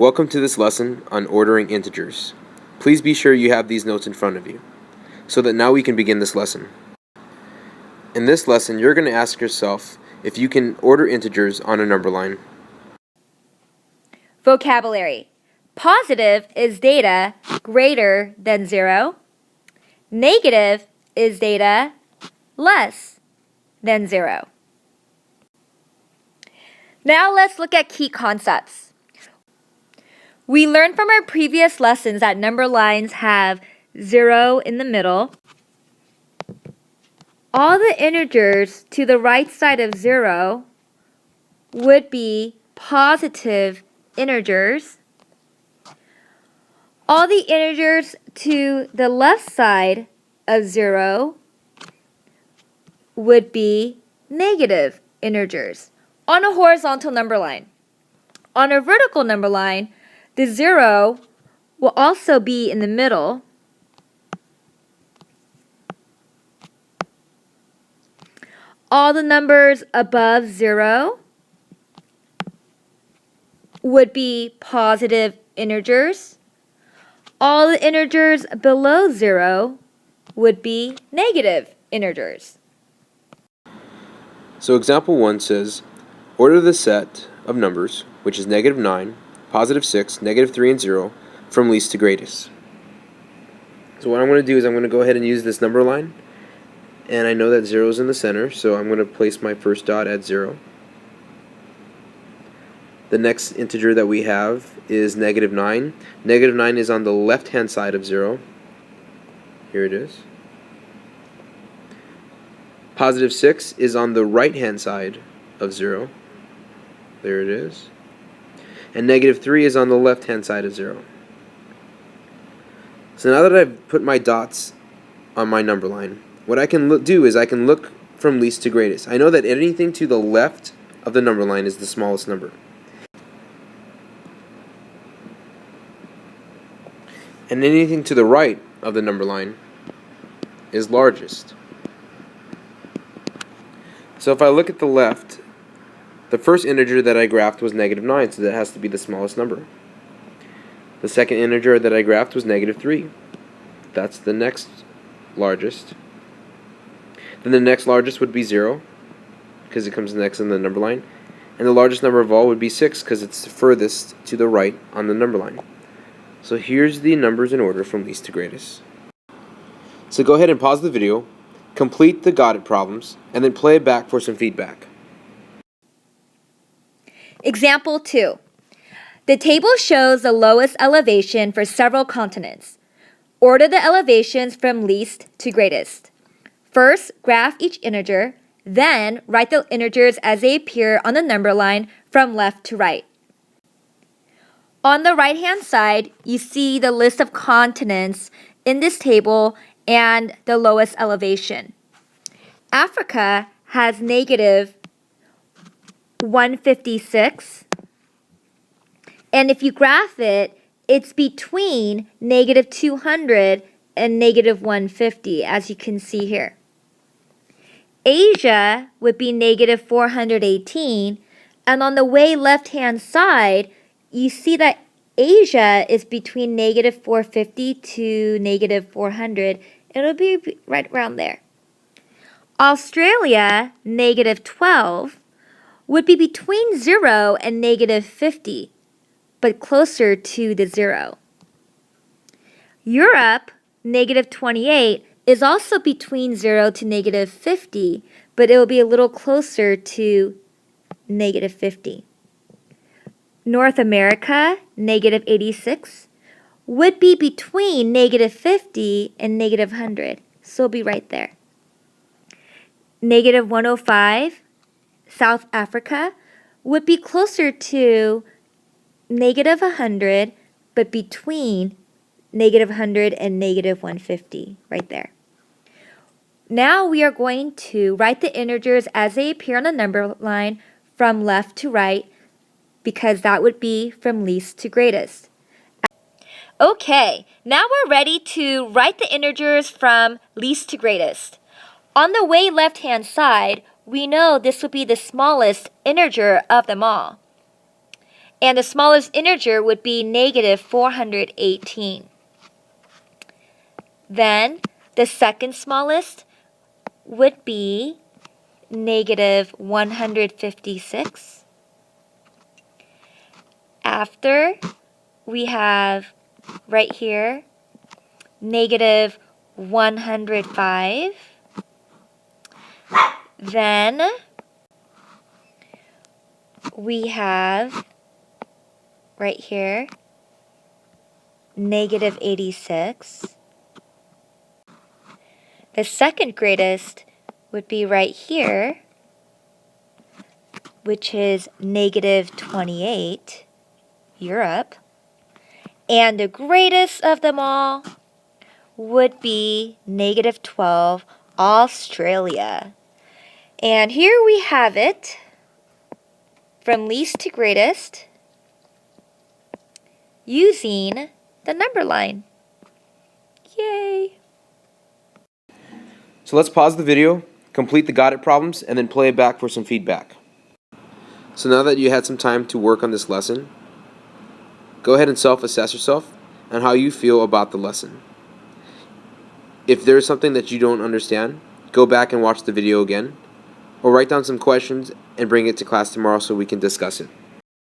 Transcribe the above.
Welcome to this lesson on ordering integers. Please be sure you have these notes in front of you, so that now we can begin this lesson. In this lesson, you're going to ask yourself if you can order integers on a number line. Vocabulary. Positive is data greater than 0. Negative is data less than 0. Now let's look at key concepts. We learned from our previous lessons that number lines have 0 in the middle. All the integers to the right side of 0 would be positive integers. All the integers to the left side of 0 would be negative integers on a horizontal number line. On a vertical number line, the 0 will also be in the middle. All the numbers above 0 would be positive integers. All the integers below 0 would be negative integers. So example 1 says, order the set of numbers, which is -9, +6, -3, and 0, from least to greatest. So what I'm going to do is I'm going to go ahead and use this number line, and I know that 0 is in the center, so I'm going to place my first dot at 0. The next integer that we have is -9. -9 is on the left-hand side of 0. Here it is. +6 is on the right-hand side of 0. There it is. And -3 is on the left-hand side of 0. So now that I've put my dots on my number line, what I can do is I can look from least to greatest. I know that anything to the left of the number line is the smallest number. And anything to the right of the number line is largest. So if I look at the left, the first integer that I graphed was -9, so that has to be the smallest number. The second integer that I graphed was -3. That's the next largest. Then the next largest would be 0, because it comes next in the number line. And the largest number of all would be 6, because it's furthest to the right on the number line. So here's the numbers in order from least to greatest. So go ahead and pause the video, complete the got it problems, and then play it back for some feedback. Example 2. The table shows the lowest elevation for several continents. Order the elevations from least to greatest. First, graph each integer, then write the integers as they appear on the number line from left to right. On the right-hand side, you see the list of continents in this table and the lowest elevation. Africa has -156, and if you graph it, it's between -200 and -150, as you can see here. Asia would be -418, and on the way left-hand side, you see that Asia is between -450 to -400. It'll be right around there. Australia, -12, would be between 0 and -50, but closer to the 0. Europe, -28, is also between 0 to -50, but it will be a little closer to -50. North America, -86, would be between -50 and -100, so it'll be right there. -105, South Africa, would be closer to -100, but between -100 and -150, right there. Now we are going to write the integers as they appear on the number line from left to right, because that would be from least to greatest. Okay, now we're ready to write the integers from least to greatest. On the way left-hand side, we know this would be the smallest integer of them all. And the smallest integer would be negative 418. Then the second smallest would be negative 156. After, we have right here negative 105. Then we have right here negative 86. The second greatest would be right here, which is negative 28, Europe. And the greatest of them all would be negative 12, Australia. And here we have it, from least to greatest, using the number line. Yay! So let's pause the video, complete the got it problems, and then play it back for some feedback. So now that you had some time to work on this lesson, go ahead and self-assess yourself on how you feel about the lesson. If there is something that you don't understand, go back and watch the video again, or write down some questions and bring it to class tomorrow so we can discuss it.